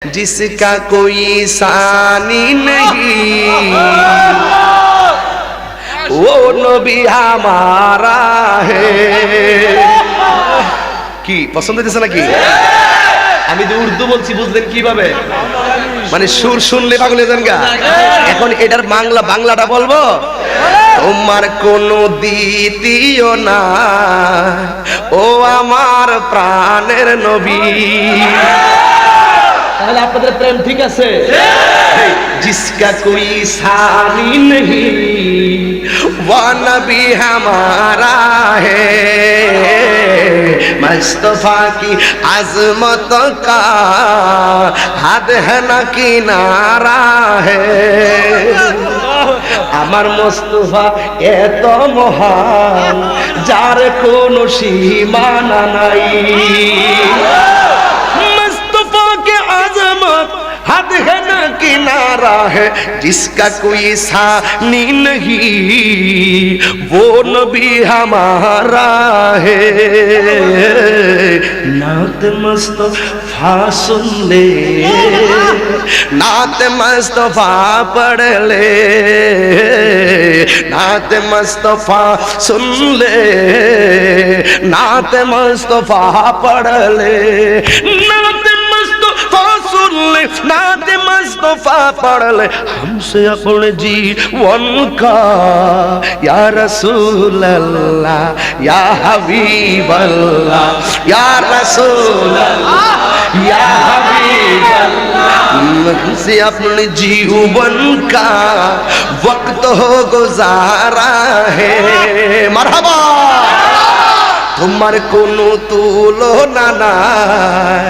जिसका कोई सानी नहीं वो नबी हमारा है কি পছন্দ হইতেছে নাকি? আমি তো উর্দু বলছি, বুঝলেন কিভাবে? মানে সুর শুনলে পাগল হয়ে যান গা। এখন এটার বাংলাটা বলবো। তোমার কোনো দ্বিতীয় না ও আমার প্রাণের নবী। তাহলে আপনাদের প্রেম ঠিক আছে? जिसका कोई सानी नहीं वो नबी हमारा है मुस्तफा की अजमत का हद है न किनारा है আমার মুস্তাফা এত মহান যার কোনো সীমানা নাই। মুস্তাফা के अजमत हद है न किनारा है जिसका कोई सानी नहीं वो नबी हमारा है। नात मुस्तफा सुन ले नात मुस्तफा पढ़ ले नात मुस्तफा सुन ले नात मुस्तफा पढ़ ले नात मुस्तफा सुन ले नात मुस्तफा पढ़ ले हमसे अपने जीवन का या रसूल अल्लाह या हबीब अल्लाह या रसूल अल्लाह या हबीब अल्लाह हमसे अपने जीवन का वक्त हो गुजारा है। मरहबा তোমার কোনো তুলনা নাই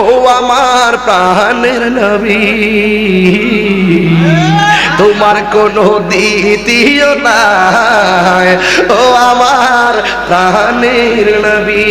ও আমার প্রাণের নবী। তোমার কোনো দ্বিতীয় নাই ও আমার প্রাণের নবী।